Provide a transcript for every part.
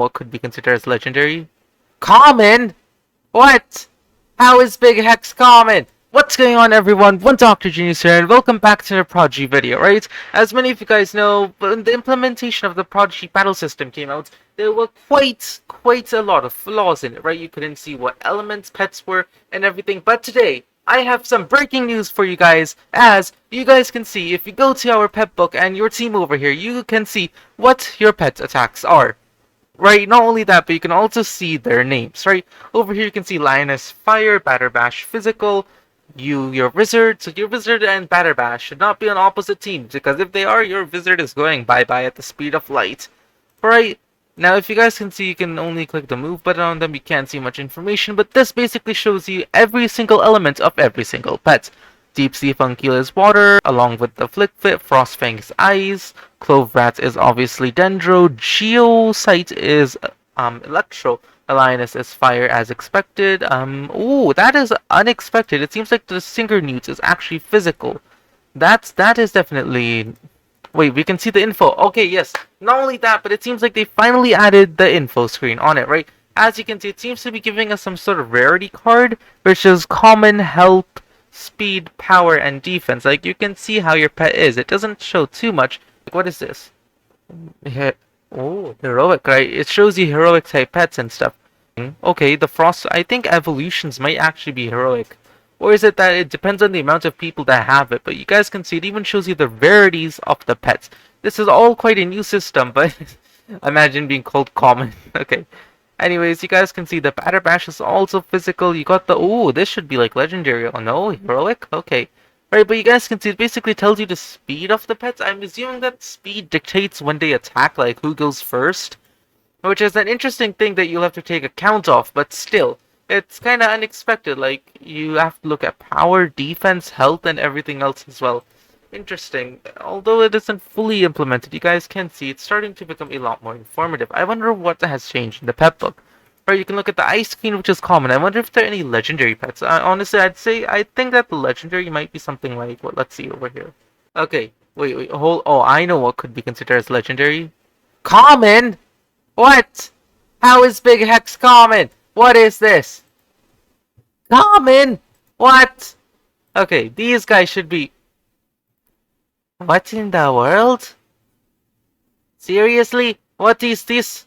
what could be considered as legendary? Common? What? How is Big Hex common? What's going on, everyone? One Dr. Genius here, and welcome back to the Prodigy video, right? As many of you guys know, when the implementation of the Prodigy battle system came out, there were quite a lot of flaws in it, right? You couldn't see what elements pets were and everything, but today, I have some breaking news for you guys. As you guys can see, if you go to our pet book and your team over here, you can see what your pet attacks are. Right, not only that, but you can also see their names, right? Over here you can see Lioness, Fire, Batterbash, Physical, your Wizard. So your Wizard and Batterbash should not be on opposite teams, because if they are, your Wizard is going bye-bye at the speed of light. Right, now if you guys can see, you can only click the move button on them, you can't see much information, but this basically shows you every single element of every single pet. Deep Sea Funky is water, along with the Flickfit, Frostfang's eyes, Clove Rat is obviously Dendro, Geosite is Electro, Lioness is fire as expected. Ooh, that is unexpected. It seems like the Singer Newt is actually physical. That is definitely. Wait, we can see the info. Okay, yes. Not only that, but it seems like they finally added the info screen on it, right? As you can see, it seems to be giving us some sort of rarity card, which is common, health, speed, power, and defense. Like, you can see how your pet is. It doesn't show too much. Like, what is this? Oh, heroic, right? It shows you heroic type pets and stuff. Okay, the frost. I think evolutions might actually be heroic. Or is it that it depends on the amount of people that have it? But you guys can see it even shows you the rarities of the pets. This is all quite a new system, but imagine being called common. Okay. Anyways, you guys can see the Batterbash is also physical. You got the... Ooh, this should be like legendary. Oh no, heroic? Okay. Right, but you guys can see it basically tells you the speed of the pets. I'm assuming that speed dictates when they attack, like who goes first. Which is an interesting thing that you'll have to take account of, but still. It's kind of unexpected. Like, you have to look at power, defense, health, and everything else as well. Interesting. Although it isn't fully implemented, you guys can see it's starting to become a lot more informative. I wonder what has changed in the pet book. Or you can look at the Ice Queen, which is common. I wonder if there are any legendary pets. Honestly, I think that the legendary might be something like, what, let's see over here. Okay, wait, hold, oh, I know what could be considered as legendary. Common? What? How is Big Hex common? What is this? Common? What? Okay, these guys should be... What in the world? Seriously? What is this?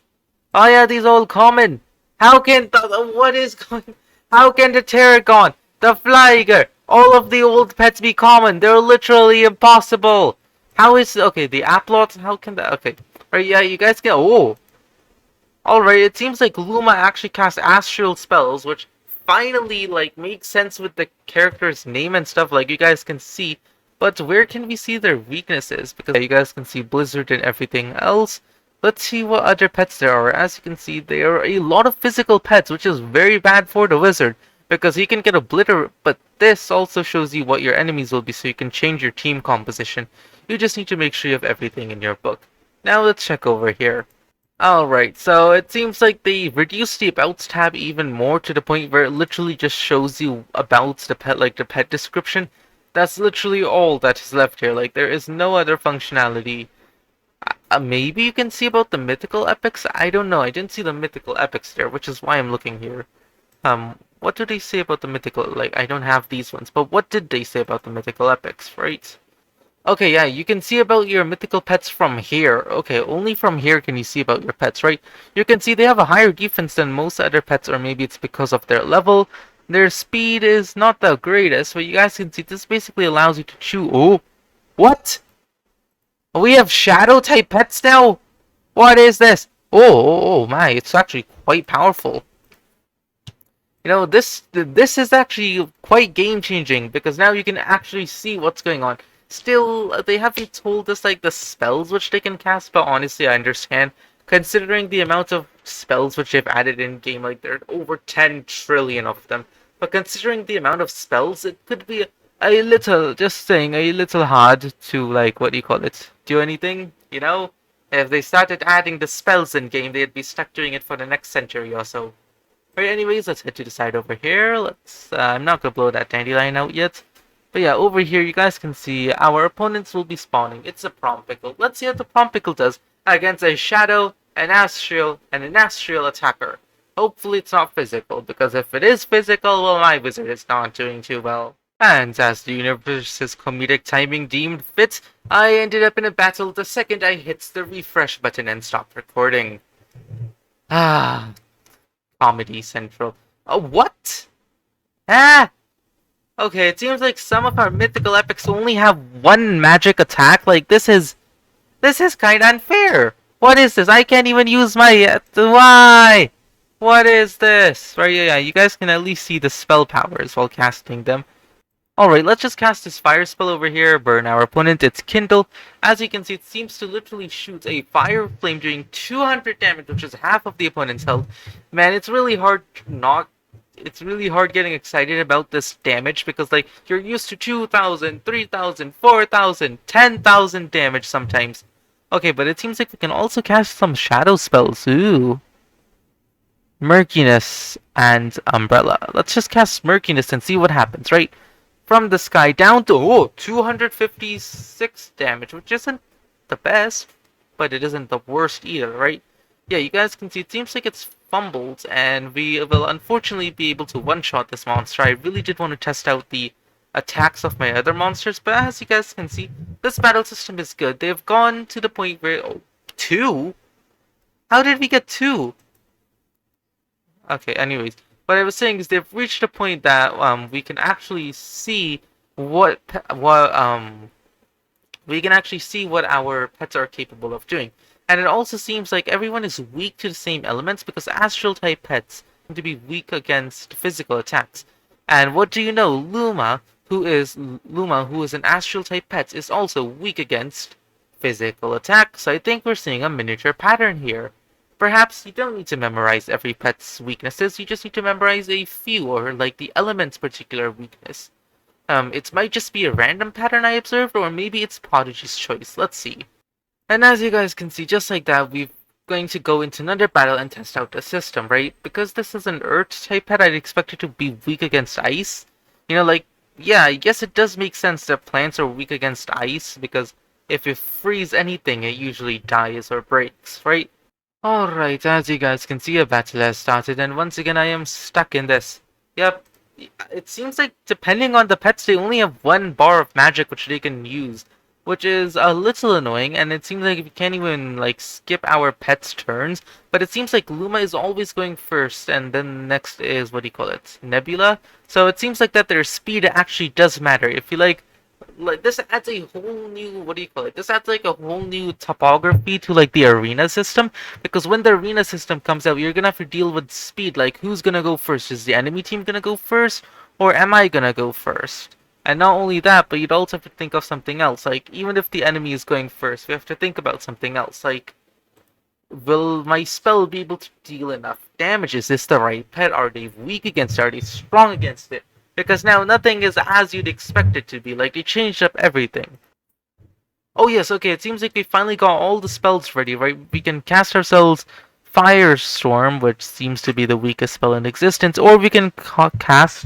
Oh yeah, these all common. How can what is going? How can the Terragon, the Flyer, all of the old pets be common? They're literally impossible. How is okay? The Applot. How can that? Okay, right? Yeah, you guys can. Oh, all right. It seems like Luma actually casts astral spells, which finally like makes sense with the character's name and stuff. Like you guys can see. But where can we see their weaknesses? Because you guys can see Blizzard and everything else. Let's see what other pets there are. As you can see, there are a lot of physical pets, which is very bad for the Wizard. Because he can get obliterated. But this also shows you what your enemies will be, so you can change your team composition. You just need to make sure you have everything in your book. Now let's check over here. Alright, so it seems like they reduced the Abouts tab even more to the point where it literally just shows you about the pet, like the pet description. That's literally all that is left here. Like, there is no other functionality. Maybe you can see about the Mythical epics? I don't know. I didn't see the Mythical epics there, which is why I'm looking here. What do they say about the Mythical? Like, I don't have these ones, but what did they say about the Mythical epics, right? Okay, yeah, you can see about your Mythical pets from here. Okay, only from here can you see about your pets, right? You can see they have a higher defense than most other pets, or maybe it's because of their level. Their speed is not the greatest, but you guys can see this basically allows you to chew. Oh, what? We have shadow type pets now? What is this? Oh my, it's actually quite powerful. You know, this is actually quite game changing because now you can actually see what's going on. Still, they haven't told us like the spells which they can cast, but honestly, I understand. Considering the amount of spells which they've added in game, like there are over 10 trillion of them. But considering the amount of spells, it could be a little, just saying, a little hard to, like, what do you call it, do anything, you know? If they started adding the spells in game, they'd be stuck doing it for the next century or so. Alright, anyways, let's head to the side over here. I'm not gonna blow that dandelion out yet. But yeah, over here you guys can see our opponents will be spawning. It's a Prompicle. Let's see how the Prompicle does against a Shadow an astral, and an astral attacker. Hopefully it's not physical, because if it is physical, well, my wizard is not doing too well. And as the universe's comedic timing deemed fit, I ended up in a battle the second I hit the refresh button and stopped recording. Ah, Comedy Central. Oh, what? Ah! Okay, it seems like some of our mythical epics only have one magic attack. Like, this is kinda unfair. What is this? I can't even use my... why? What is this? Right, yeah, you guys can at least see the spell powers while casting them. Alright, let's just cast this fire spell over here, burn our opponent, it's Kindle. As you can see, it seems to literally shoot a fire flame doing 200 damage, which is half of the opponent's health. Man, it's really hard getting excited about this damage because, like, you're used to 2,000, 3,000, 4,000, 10,000 damage sometimes. Okay, but it seems like we can also cast some shadow spells. Ooh. Murkiness and Umbrella. Let's just cast Murkiness and see what happens, right? From the sky down to 256 damage, which isn't the best, but it isn't the worst either, right? Yeah, you guys can see it seems like it's fumbled, and we will unfortunately be able to one-shot this monster. I really did want to test out the attacks of my other monsters, but as you guys can see, this battle system is good. They've gone to the point where... Oh, 2? How did we get 2? Okay, anyways. What I was saying is they've reached a point that we can actually see what our pets are capable of doing. And it also seems like everyone is weak to the same elements because astral type pets seem to be weak against physical attacks. And what do you know? Luma, who is an astral type pet, is also weak against physical attacks. So I think we're seeing a miniature pattern here. Perhaps you don't need to memorize every pet's weaknesses, you just need to memorize a few, or like the element's particular weakness. It might just be a random pattern I observed, or maybe it's Prodigy's choice. Let's see. And as you guys can see, just like that, we're going to go into another battle and test out the system, right? Because this is an Earth-type pet, I'd expect it to be weak against ice. You know, like, yeah, I guess it does make sense that plants are weak against ice, because if you freeze anything, it usually dies or breaks, right? Alright, as you guys can see, a battle has started, and once again I am stuck in this. Yep, it seems like depending on the pets, they only have one bar of magic which they can use, which is a little annoying, and it seems like we can't even, like, skip our pets' turns, but it seems like Luma is always going first, and then next is, what do you call it, Nebula? So it seems like that their speed actually does matter. If you, like this adds a whole new, what do you call it? This adds like a whole new topography to like the arena system, because when the arena system comes out, you're gonna have to deal with speed. Like, who's gonna go first? Is the enemy team gonna go first, or am I gonna go first? And not only that, but you'd also have to think of something else. Like, even if the enemy is going first, we have to think about something else. Like, will my spell be able to deal enough damage? Is this the right pet? Are they weak against it? Are they strong against it? Because now nothing is as you'd expect it to be. Like, they changed up everything. Oh yes, okay, it seems like we finally got all the spells ready, right? We can cast ourselves Firestorm, which seems to be the weakest spell in existence, or we can cast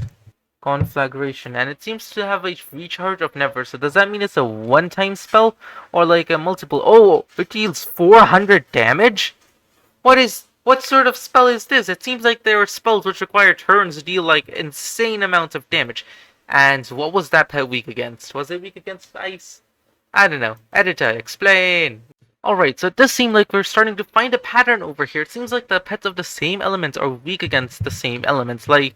Conflagration, and it seems to have a recharge of never. So does that mean it's a one-time spell, or like a multiple? Oh, it deals 400 damage? What sort of spell is this? It seems like there are spells which require turns to deal like insane amounts of damage. And what was that pet weak against? Was it weak against ice? I don't know. Editor, explain! Alright, so it does seem like we're starting to find a pattern over here. It seems like the pets of the same elements are weak against the same elements. Like,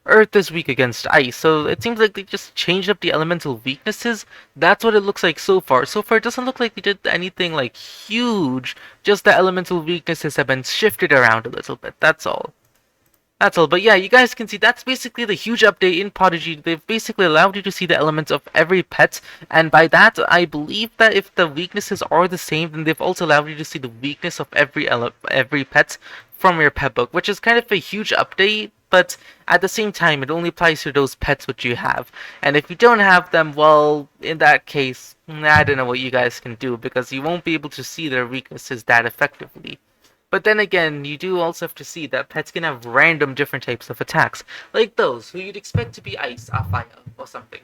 Earth is weak against ice, so it seems like they just changed up the elemental weaknesses. That's what it looks like so far. So far, it doesn't look like they did anything, like, huge. Just the elemental weaknesses have been shifted around a little bit, that's all. That's all, but yeah, you guys can see that's basically the huge update in Prodigy. They've basically allowed you to see the elements of every pet, and by that, I believe that if the weaknesses are the same, then they've also allowed you to see the weakness of every pet from your pet book, which is kind of a huge update, but at the same time, it only applies to those pets which you have. And if you don't have them, well, in that case, I don't know what you guys can do, because you won't be able to see their weaknesses that effectively. But then again, you do also have to see that pets can have random different types of attacks, like those who you'd expect to be ice, or fire, or something.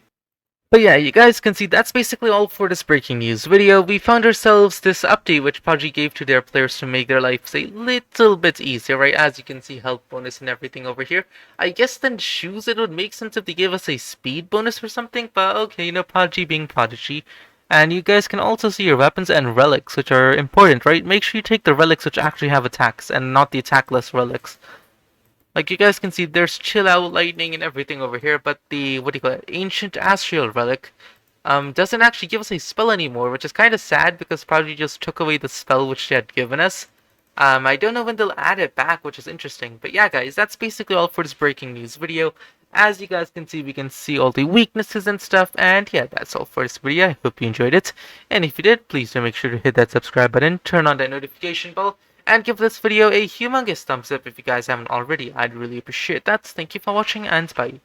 But yeah, you guys can see that's basically all for this breaking news video. We found ourselves this update which Prodigy gave to their players to make their lives a little bit easier, right? As you can see, health bonus and everything over here. I guess then shoes, it would make sense if they gave us a speed bonus or something, but okay, you know, Prodigy being Prodigy. And you guys can also see your weapons and relics, which are important, right? Make sure you take the relics which actually have attacks and not the attackless relics. Like you guys can see, there's chill out lightning and everything over here, but the, what do you call it, ancient astral relic doesn't actually give us a spell anymore, which is kind of sad because Prodigy just took away the spell which they had given us. I don't know when they'll add it back, which is interesting. But yeah, guys, that's basically all for this breaking news video. As you guys can see, we can see all the weaknesses and stuff. And yeah, that's all for this video. I hope you enjoyed it. And if you did, please do make sure to hit that subscribe button, turn on that notification bell, and give this video a humongous thumbs up if you guys haven't already. I'd really appreciate that. Thank you for watching, and bye.